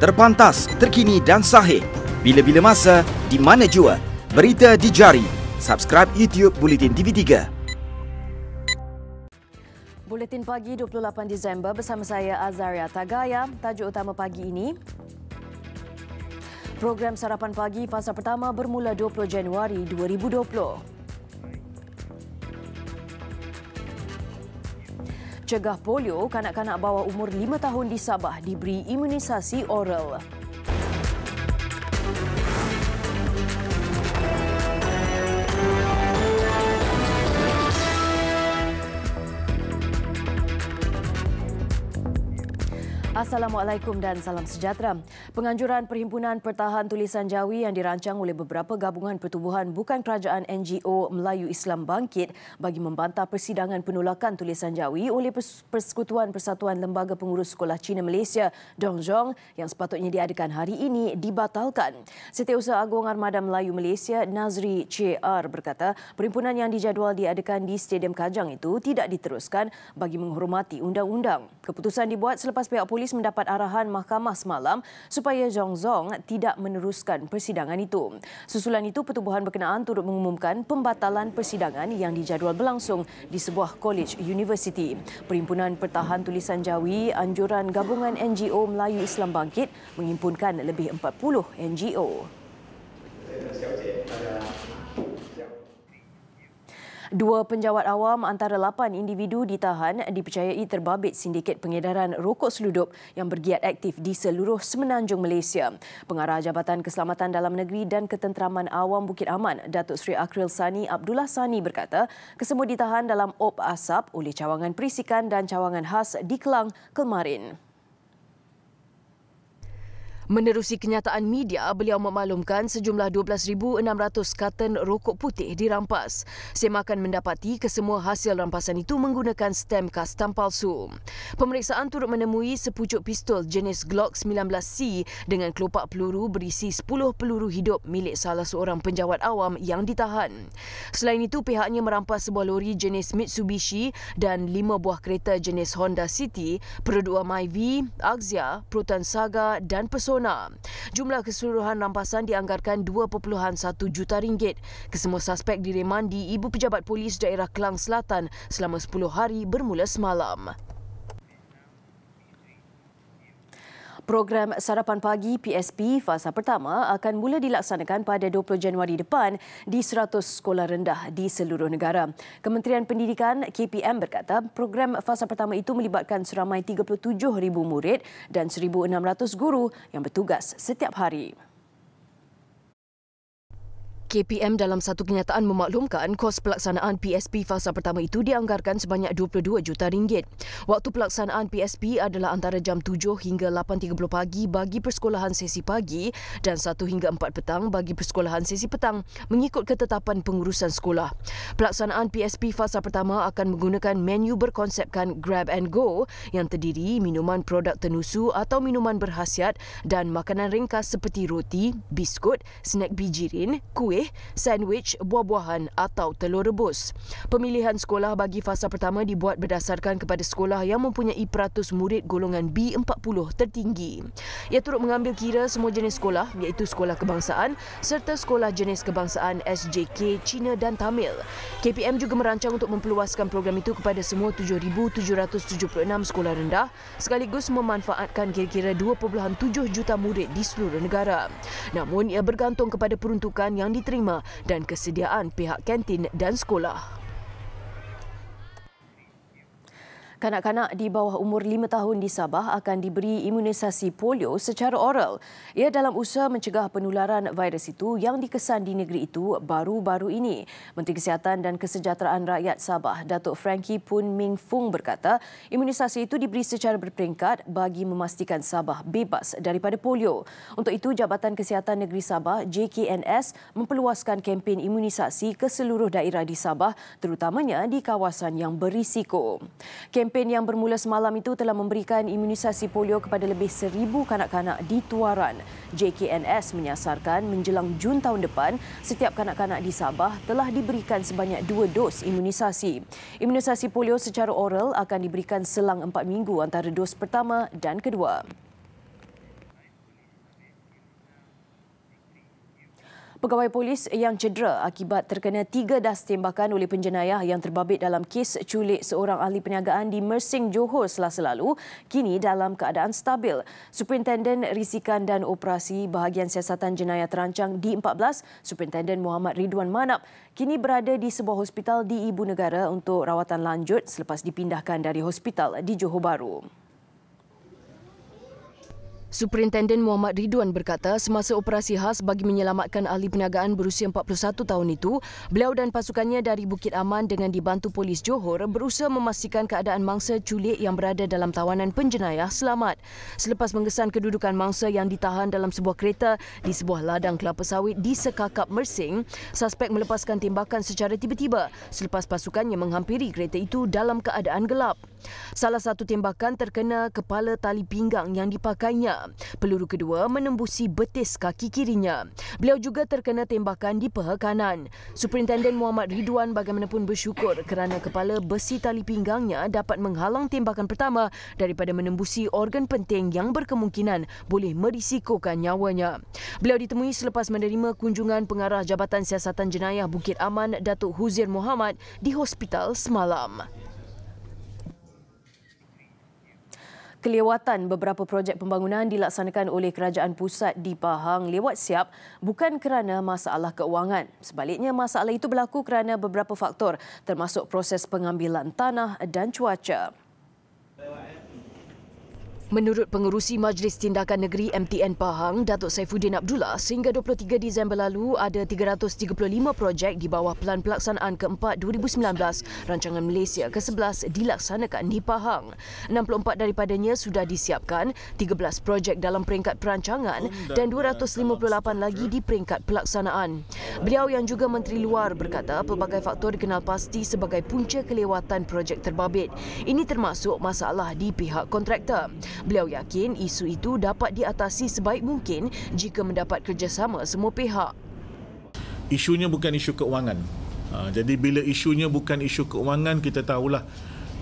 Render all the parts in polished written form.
Terpantas, terkini dan sahih. Bila-bila masa, di mana jua. Berita di jari. Subscribe YouTube Buletin TV3. Buletin pagi 28 Disember bersama saya Azaria Tagaya. Tajuk utama pagi ini. Program sarapan pagi fasa pertama bermula 20 Januari 2020. Cegah polio, kanak-kanak bawah umur 5 tahun di Sabah diberi imunisasi oral. Assalamualaikum dan salam sejahtera. Penganjuran Perhimpunan Pertahan Tulisan Jawi yang dirancang oleh beberapa gabungan pertubuhan bukan kerajaan NGO Melayu Islam Bangkit bagi membantah persidangan penolakan tulisan Jawi oleh Persekutuan Persatuan Lembaga Pengurus Sekolah Cina Malaysia Dongjong yang sepatutnya diadakan hari ini dibatalkan. Setiausaha Agung Armada Melayu Malaysia Nazri CR berkata perhimpunan yang dijadual diadakan di Stadium Kajang itu tidak diteruskan bagi menghormati undang-undang. Keputusan dibuat selepas pihak polis mendapat arahan mahkamah semalam supaya Dongjong tidak meneruskan persidangan itu. Susulan itu, pertubuhan berkenaan turut mengumumkan pembatalan persidangan yang dijadual berlangsung di sebuah kolej universiti. Perhimpunan Pertahan Tulisan Jawi, anjuran gabungan NGO Melayu Islam Bangkit menghimpunkan lebih 40 NGO. Dua penjawat awam antara 8 individu ditahan dipercayai terbabit sindiket pengedaran rokok seludup yang bergiat aktif di seluruh semenanjung Malaysia. Pengarah Jabatan Keselamatan Dalam Negeri dan Ketenteraman Awam Bukit Aman, Datuk Seri Akril Sani Abdullah Sani berkata, kesemua ditahan dalam op asap oleh cawangan perisikan dan cawangan khas di Kelang kemarin. Menerusi kenyataan media, beliau memaklumkan sejumlah 12,600 karton rokok putih dirampas. Semakan mendapati kesemua hasil rampasan itu menggunakan stem kastam palsu. Pemeriksaan turut menemui sepucuk pistol jenis Glock 19C dengan kelopak peluru berisi 10 peluru hidup milik salah seorang penjawat awam yang ditahan. Selain itu, pihaknya merampas sebuah lori jenis Mitsubishi dan 5 buah kereta jenis Honda City, produk Myvi, Axia, Proton Saga dan Persona. Jumlah keseluruhan rampasan dianggarkan 2.1 juta ringgit. Kesemua suspek direman di Ibu Pejabat Polis Daerah Kelang Selatan selama 10 hari bermula semalam. Program Sarapan Pagi PSP fasa pertama akan mula dilaksanakan pada 20 Januari depan di 100 sekolah rendah di seluruh negara. Kementerian Pendidikan KPM berkata program fasa pertama itu melibatkan seramai 37,000 murid dan 1,600 guru yang bertugas setiap hari. KPM dalam satu kenyataan memaklumkan kos pelaksanaan PSP fasa pertama itu dianggarkan sebanyak 22 juta ringgit. Waktu pelaksanaan PSP adalah antara jam 7 hingga 8.30 pagi bagi persekolahan sesi pagi dan 1 hingga 4 petang bagi persekolahan sesi petang mengikut ketetapan pengurusan sekolah. Pelaksanaan PSP fasa pertama akan menggunakan menu berkonsepkan Grab and Go yang terdiri minuman produk tenusu atau minuman berkhasiat dan makanan ringkas seperti roti, biskut, snack bijirin, kuih, sandwich, buah-buahan atau telur rebus. Pemilihan sekolah bagi fasa pertama dibuat berdasarkan kepada sekolah yang mempunyai peratus murid golongan B40 tertinggi. Ia turut mengambil kira semua jenis sekolah iaitu sekolah kebangsaan serta sekolah jenis kebangsaan SJK, Cina dan Tamil. KPM juga merancang untuk memperluaskan program itu kepada semua 7,776 sekolah rendah sekaligus memanfaatkan kira-kira 2.7 juta murid di seluruh negara. Namun ia bergantung kepada peruntukan yang diterima dan kesediaan pihak kantin dan sekolah. Kanak-kanak di bawah umur 5 tahun di Sabah akan diberi imunisasi polio secara oral. Ia dalam usaha mencegah penularan virus itu yang dikesan di negeri itu baru-baru ini. Menteri Kesihatan dan Kesejahteraan Rakyat Sabah, Datuk Frankie Poon Ming Fung berkata, imunisasi itu diberi secara berperingkat bagi memastikan Sabah bebas daripada polio. Untuk itu, Jabatan Kesihatan Negeri Sabah, JKNS, memperluaskan kempen imunisasi ke seluruh daerah di Sabah, terutamanya di kawasan yang berisiko. Kempen yang bermula semalam itu telah memberikan imunisasi polio kepada lebih 1,000 kanak-kanak di Tuaran. JKNS menyasarkan menjelang Jun tahun depan, setiap kanak-kanak di Sabah telah diberikan sebanyak 2 dos imunisasi. Imunisasi polio secara oral akan diberikan selang 4 minggu antara dos pertama dan kedua. Pegawai polis yang cedera akibat terkena 3 das tembakan oleh penjenayah yang terbabit dalam kes culik seorang ahli perniagaan di Mersing, Johor Selasa lalu kini dalam keadaan stabil. Superintenden Risikan dan Operasi Bahagian Siasatan Jenayah Terancang D14, Superintenden Muhammad Ridwan Manap, kini berada di sebuah hospital di Ibu Negara untuk rawatan lanjut selepas dipindahkan dari hospital di Johor Bahru. Superintenden Muhammad Ridwan berkata semasa operasi khas bagi menyelamatkan ahli perniagaan berusia 41 tahun itu, beliau dan pasukannya dari Bukit Aman dengan dibantu polis Johor berusaha memastikan keadaan mangsa culik yang berada dalam tawanan penjenayah selamat. Selepas mengesan kedudukan mangsa yang ditahan dalam sebuah kereta di sebuah ladang kelapa sawit di Sekakap Mersing, suspek melepaskan tembakan secara tiba-tiba selepas pasukannya menghampiri kereta itu dalam keadaan gelap. Salah satu tembakan terkena kepala tali pinggang yang dipakainya. Peluru kedua menembusi betis kaki kirinya. Beliau juga terkena tembakan di paha kanan. Superintenden Muhammad Ridwan bagaimanapun bersyukur kerana kepala besi tali pinggangnya dapat menghalang tembakan pertama daripada menembusi organ penting yang berkemungkinan boleh merisikokan nyawanya. Beliau ditemui selepas menerima kunjungan Pengarah Jabatan Siasatan Jenayah Bukit Aman, Datuk Huzair Mohamad di hospital semalam. Kelewatan beberapa projek pembangunan dilaksanakan oleh Kerajaan Pusat di Pahang lewat siap bukan kerana masalah keuangan. Sebaliknya, masalah itu berlaku kerana beberapa faktor termasuk proses pengambilan tanah dan cuaca. Menurut Pengerusi Majlis Tindakan Negeri MTN Pahang, Datuk Saifuddin Abdullah, sehingga 23 Disember lalu ada 335 projek di bawah Pelan Pelaksanaan ke-4 2019 Rancangan Malaysia ke-11 dilaksanakan di Pahang. 64 daripadanya sudah disiapkan, 13 projek dalam peringkat perancangan dan 258 lagi di peringkat pelaksanaan. Beliau yang juga Menteri Luar berkata pelbagai faktor dikenal pasti sebagai punca kelewatan projek terbabit. Ini termasuk masalah di pihak kontraktor. Beliau yakin isu itu dapat diatasi sebaik mungkin jika mendapat kerjasama semua pihak. Isunya bukan isu keuangan. Jadi bila isunya bukan isu keuangan, kita tahulah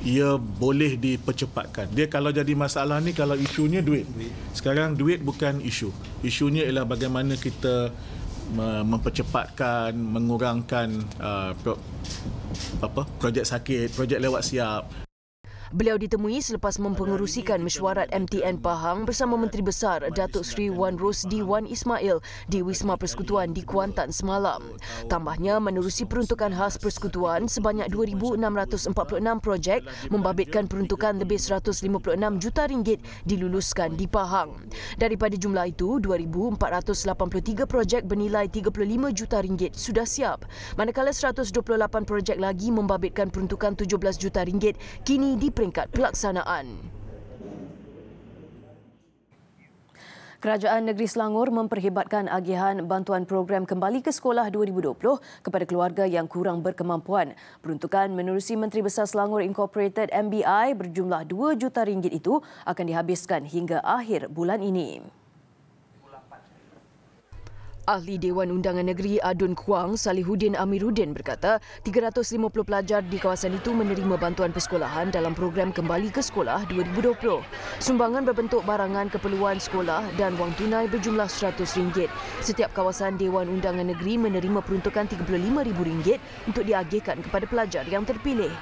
ia boleh dipercepatkan. Dia kalau jadi masalah ni, kalau isunya duit. Sekarang duit bukan isu. Isunya ialah bagaimana kita mempercepatkan, mengurangkan projek sakit, projek lewat siap. Beliau ditemui selepas mempengerusikan mesyuarat MTN Pahang bersama Menteri Besar Datuk Seri Wan Rosdi Wan Ismail di Wisma Persekutuan di Kuantan semalam. Tambahnya, menerusi peruntukan khas persekutuan sebanyak 2,646 projek membabitkan peruntukan lebih 156 juta ringgit diluluskan di Pahang. Daripada jumlah itu, 2,483 projek bernilai 35 juta ringgit sudah siap, manakala 128 projek lagi membabitkan peruntukan 17 juta ringgit kini di peringkat pelaksanaan. Kerajaan Negeri Selangor memperhebatkan agihan bantuan program Kembali ke Sekolah 2020 kepada keluarga yang kurang berkemampuan. Peruntukan menerusi Menteri Besar Selangor Incorporated MBI berjumlah 2 juta ringgit itu akan dihabiskan hingga akhir bulan ini. Ahli Dewan Undangan Negeri Adun Kuang, Salihuddin Amiruddin berkata 350 pelajar di kawasan itu menerima bantuan persekolahan dalam program Kembali ke Sekolah 2020. Sumbangan berbentuk barangan keperluan sekolah dan wang tunai berjumlah RM100. Setiap kawasan Dewan Undangan Negeri menerima peruntukan RM35,000 untuk diagihkan kepada pelajar yang terpilih.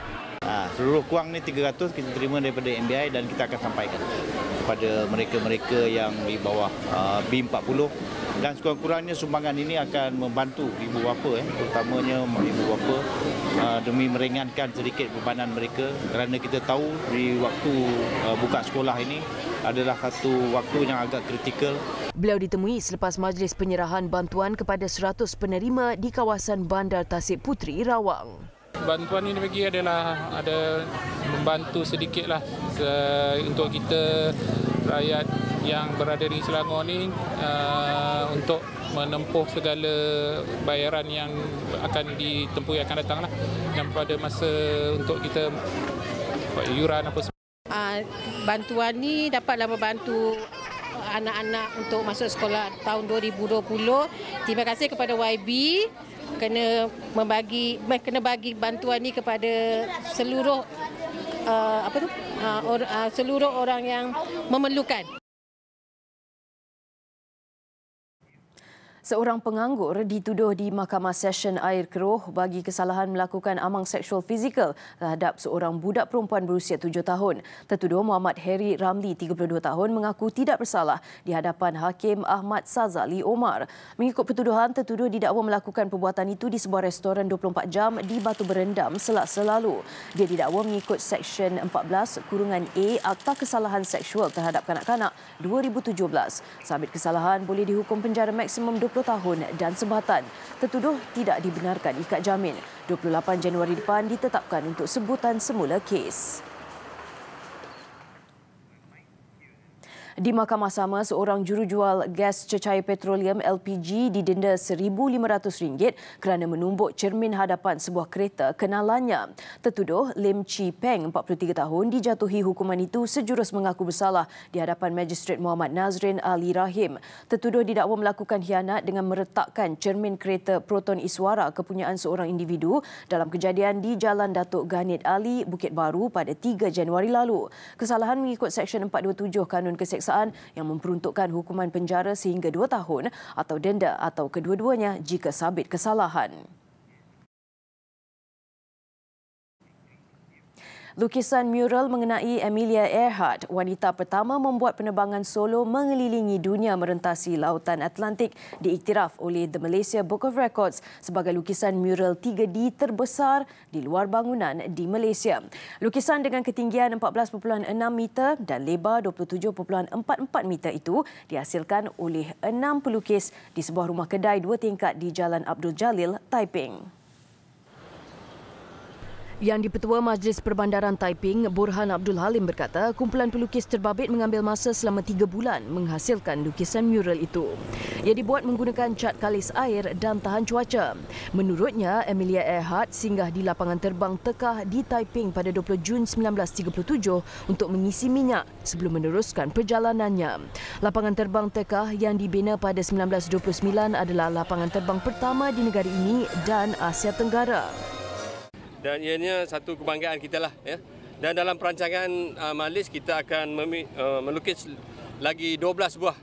Seluruh kuang ni 300 kita terima daripada MBI dan kita akan sampaikan kepada mereka-mereka yang di bawah B40. Dan sekurang-kurangnya sumbangan ini akan membantu ibu bapa, terutamanya ibu bapa demi meringankan sedikit bebanan mereka, kerana kita tahu di waktu buka sekolah ini adalah satu waktu yang agak kritikal. Beliau ditemui selepas majlis penyerahan bantuan kepada 100 penerima di kawasan Bandar Tasik Puteri, Rawang. Bantuan ini bagi adalah ada membantu sedikitlah untuk kita rakyat yang berada di Selangor ni untuk menempuh segala bayaran yang akan ditempuh yang akan datanglah, dan pada masa untuk kita yuran apa semua. Bantuan ni dapatlah membantu anak-anak untuk masuk sekolah tahun 2020. Terima kasih kepada YB kena bagi bantuan ni kepada seluruh seluruh orang yang memerlukan. Seorang penganggur dituduh di Mahkamah Session Air Keroh bagi kesalahan melakukan amang seksual fizikal terhadap seorang budak perempuan berusia 7 tahun. Tertuduh Muhammad Heri Ramli, 32 tahun, mengaku tidak bersalah di hadapan Hakim Ahmad Sazali Omar. Mengikut pertuduhan, tertuduh didakwa melakukan perbuatan itu di sebuah restoran 24 jam di Batu Berendam Selasa lalu. Dia didakwa mengikut Seksyen 14(A) Akta Kesalahan Seksual terhadap Kanak-kanak 2017. Sabit kesalahan boleh dihukum penjara maksimum 20 tahun dan sebatan. Tertuduh tidak dibenarkan ikat jamin. 28 Januari depan ditetapkan untuk sebutan semula kes. Di mahkamah sama, seorang jurujual gas cecair petroleum LPG didenda RM1,500 kerana menumbuk cermin hadapan sebuah kereta kenalannya. Tertuduh Lim Chi Peng, 43 tahun, dijatuhi hukuman itu sejurus mengaku bersalah di hadapan Magistrate Muhammad Nazrin Ali Rahim. Tertuduh didakwa melakukan khianat dengan meretakkan cermin kereta Proton Iswara kepunyaan seorang individu dalam kejadian di Jalan Datuk Ghanid Ali, Bukit Baru pada 3 Januari lalu. Kesalahan mengikut Seksyen 427 Kanun Keseksaan yang memperuntukkan hukuman penjara sehingga 2 tahun atau denda atau kedua-duanya jika sabit kesalahan. Lukisan mural mengenai Amelia Earhart, wanita pertama membuat penerbangan solo mengelilingi dunia merentasi lautan Atlantik, diiktiraf oleh The Malaysia Book of Records sebagai lukisan mural 3D terbesar di luar bangunan di Malaysia. Lukisan dengan ketinggian 14.6 meter dan lebar 27.44 meter itu dihasilkan oleh 6 pelukis di sebuah rumah kedai 2 tingkat di Jalan Abdul Jalil, Taiping. Yang di-Petua Majlis Perbandaran Taiping, Burhan Abdul Halim berkata, kumpulan pelukis terbabit mengambil masa selama 3 bulan menghasilkan lukisan mural itu. Ia dibuat menggunakan cat kalis air dan tahan cuaca. Menurutnya, Amelia Earhart singgah di lapangan terbang Tekah di Taiping pada 20 Jun 1937 untuk mengisi minyak sebelum meneruskan perjalanannya. Lapangan terbang Tekah yang dibina pada 1929 adalah lapangan terbang pertama di negara ini dan Asia Tenggara. Dan ianya satu kebanggaan kita lah, ya. Dan dalam perancangan majlis kita akan melukis lagi 12 buah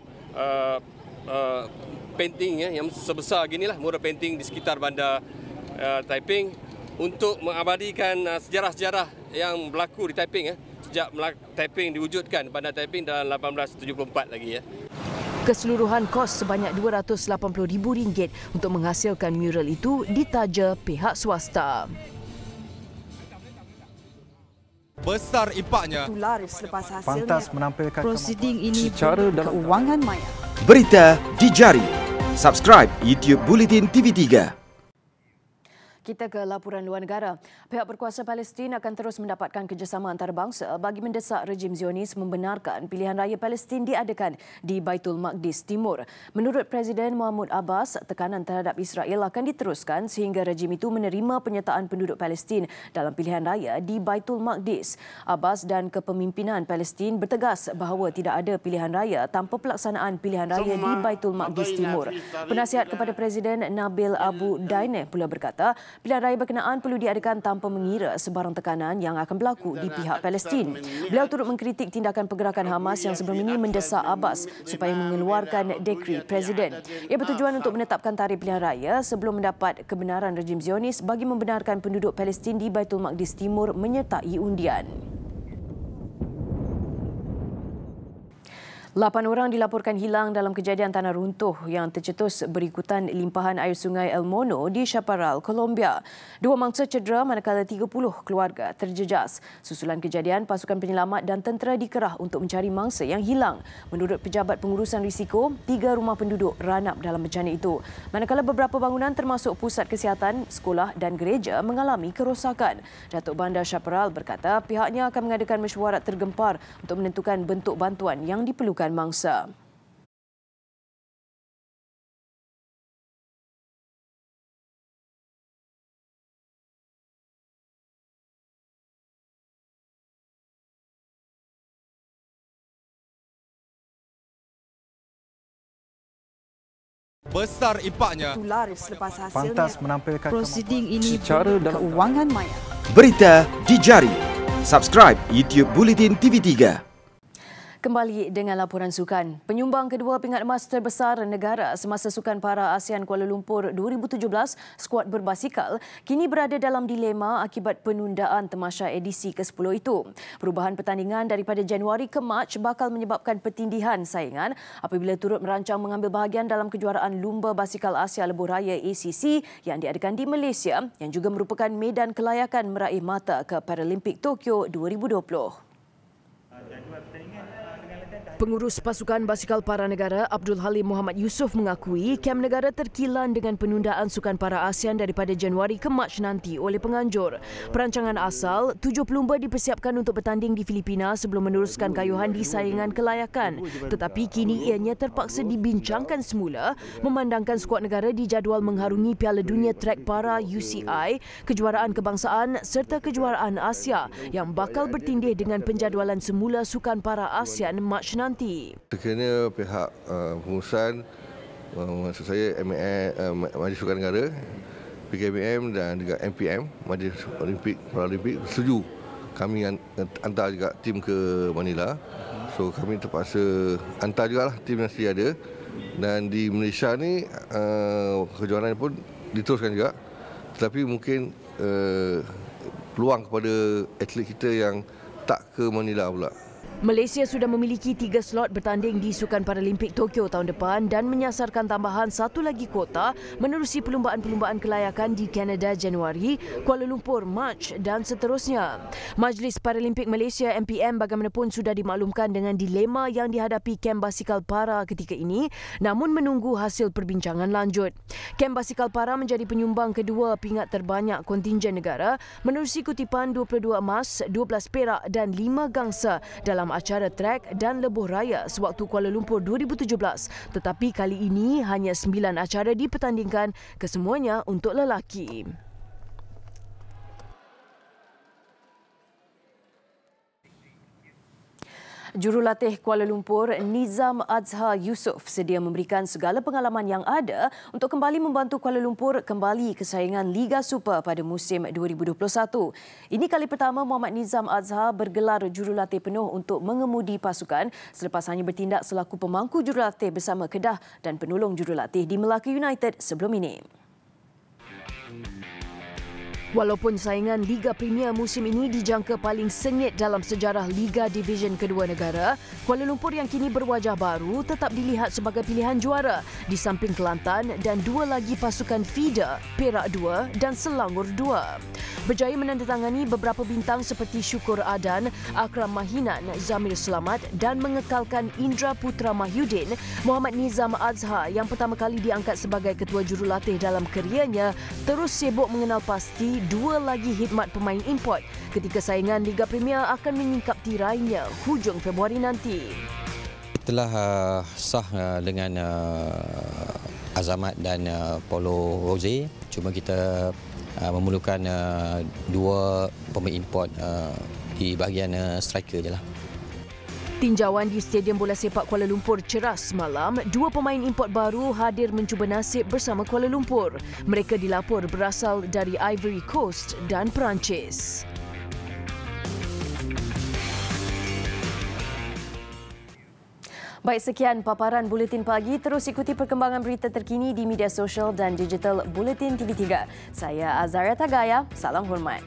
painting, ya, yang sebesar ginilah, mural painting di sekitar bandar Taiping untuk mengabadikan sejarah-sejarah yang berlaku di Taiping, ya, sejak Taiping diwujudkan, bandar Taiping dalam 1874 lagi, ya. Keseluruhan kos sebanyak RM280,000 untuk menghasilkan mural itu ditaja pihak swasta. Besar impaknya. Laris selepas hasilnya. Pantas menampilkan prosiding ini secara dalam keuangan maya. Berita di jari. Subscribe YouTube Bulletin TV3. Kita ke laporan luar negara. Pihak berkuasa Palestin akan terus mendapatkan kerjasama antarabangsa bagi mendesak rejim Zionis membenarkan pilihan raya Palestin diadakan di Baitul Maqdis Timur. Menurut Presiden Mahmud Abbas, tekanan terhadap Israel akan diteruskan sehingga rejim itu menerima penyertaan penduduk Palestin dalam pilihan raya di Baitul Maqdis. Abbas dan kepemimpinan Palestin bertegas bahawa tidak ada pilihan raya tanpa pelaksanaan pilihan raya di Baitul Maqdis Timur. Penasihat kepada Presiden Nabil Abu Daineh pula berkata, pilihan raya berkenaan perlu diadakan tanpa mengira sebarang tekanan yang akan berlaku di pihak Palestin. Beliau turut mengkritik tindakan pergerakan Hamas yang sebelum ini mendesak Abbas supaya mengeluarkan dekri Presiden. Ia bertujuan untuk menetapkan tarikh pilihan raya sebelum mendapat kebenaran rejim Zionis bagi membenarkan penduduk Palestin di Baitul Maqdis Timur menyertai undian. 8 orang dilaporkan hilang dalam kejadian tanah runtuh yang tercetus berikutan limpahan air sungai El Mono di Chaparral, Colombia. 2 mangsa cedera manakala 30 keluarga terjejas. Susulan kejadian, pasukan penyelamat dan tentera dikerah untuk mencari mangsa yang hilang. Menurut Pejabat Pengurusan Risiko, 3 rumah penduduk ranap dalam bencana itu. Manakala beberapa bangunan termasuk pusat kesihatan, sekolah dan gereja mengalami kerosakan. Datuk Bandar Chaparral berkata pihaknya akan mengadakan mesyuarat tergempar untuk menentukan bentuk bantuan yang diperlukan mangsa. Besar impaknya. Laris selepas hasilnya. Pantas menampilkan prosiding ini secara dalam keuangan maya. Berita di jari. Subscribe YouTube Bulletin TV3. Kembali dengan laporan sukan. Penyumbang kedua pingat emas terbesar negara semasa Sukan Para ASEAN Kuala Lumpur 2017, skuad berbasikal, kini berada dalam dilema akibat penundaan tamasya edisi ke-10 itu. Perubahan pertandingan daripada Januari ke Mac bakal menyebabkan pertindihan saingan apabila turut merancang mengambil bahagian dalam kejuaraan Lumba Basikal Asia Lebuh Raya ACC yang diadakan di Malaysia yang juga merupakan medan kelayakan meraih mata ke Paralimpik Tokyo 2020. Pengurus Pasukan Basikal Para Negara Abdul Halim Muhammad Yusof mengakui kem negara terkilan dengan penundaan Sukan Para ASEAN daripada Januari ke Mac nanti oleh penganjur. Perancangan asal, 7 pelumba dipersiapkan untuk bertanding di Filipina sebelum meneruskan kayuhan di saingan kelayakan. Tetapi kini ianya terpaksa dibincangkan semula memandangkan skuad negara dijadual mengharungi Piala Dunia Trek Para UCI, kejuaraan kebangsaan serta kejuaraan Asia yang bakal bertindih dengan penjadualan semula Sukan Para ASEAN Mac nanti. Sekiranya pihak pengurusan, maksud saya Majlis Sukan Negara, PKMM dan juga MPM, Majlis Olimpik Paralimpik setuju kami hantar juga tim ke Manila. So kami terpaksa hantar jugalah tim yang sedia ada. Dan di Malaysia ni kejuaraan pun diteruskan juga. Tetapi mungkin peluang kepada atlet kita yang tak ke Manila pula. Malaysia sudah memiliki 3 slot bertanding di Sukan Paralimpik Tokyo tahun depan dan menyasarkan tambahan 1 lagi kota menerusi perlumbaan-perlumbaan kelayakan di Kanada Januari, Kuala Lumpur Mac dan seterusnya. Majlis Paralimpik Malaysia MPM bagaimanapun sudah dimaklumkan dengan dilema yang dihadapi kem basikal para ketika ini, namun menunggu hasil perbincangan lanjut. Kem basikal para menjadi penyumbang kedua pingat terbanyak kontingen negara menerusi kutipan 22 emas, 12 perak dan 5 gangsa dalam acara trek dan lebuh raya sewaktu Kuala Lumpur 2017. Tetapi kali ini hanya 9 acara dipertandingkan, kesemuanya untuk lelaki. Jurulatih Kuala Lumpur Nizam Azhar Yusof sedia memberikan segala pengalaman yang ada untuk kembali membantu Kuala Lumpur kembali ke saingan Liga Super pada musim 2021. Ini kali pertama Muhammad Nizam Azhar bergelar jurulatih penuh untuk mengemudi pasukan selepas hanya bertindak selaku pemangku jurulatih bersama Kedah dan penolong jurulatih di Melaka United sebelum ini. Walaupun saingan Liga Premier musim ini dijangka paling sengit dalam sejarah Liga Division kedua negara, Kuala Lumpur yang kini berwajah baru tetap dilihat sebagai pilihan juara di samping Kelantan dan 2 lagi pasukan feeder, Perak 2 dan Selangor 2. Berjaya menandatangani beberapa bintang seperti Syukur Adan, Akram Mahinan, Zamir Selamat dan mengekalkan Indra Putra Mahyudin, Muhammad Nizam Azhar yang pertama kali diangkat sebagai ketua jurulatih dalam kerjanya terus sibuk mengenal pasti 2 lagi khidmat pemain import ketika saingan Liga Premier akan menyingkap tirainya hujung Februari nanti. Telah sah dengan Azamat dan Paulo Rose. Cuma kita memerlukan 2 pemain import di bahagian striker je lah. Tinjauan di Stadium Bola Sepak Kuala Lumpur ceras semalam, 2 pemain import baru hadir mencuba nasib bersama Kuala Lumpur. Mereka dilapor berasal dari Ivory Coast dan Perancis. Baik, sekian paparan Buletin Pagi. Terus ikuti perkembangan berita terkini di media sosial dan digital Buletin TV3. Saya Azaria Tagaya. Salam hormat.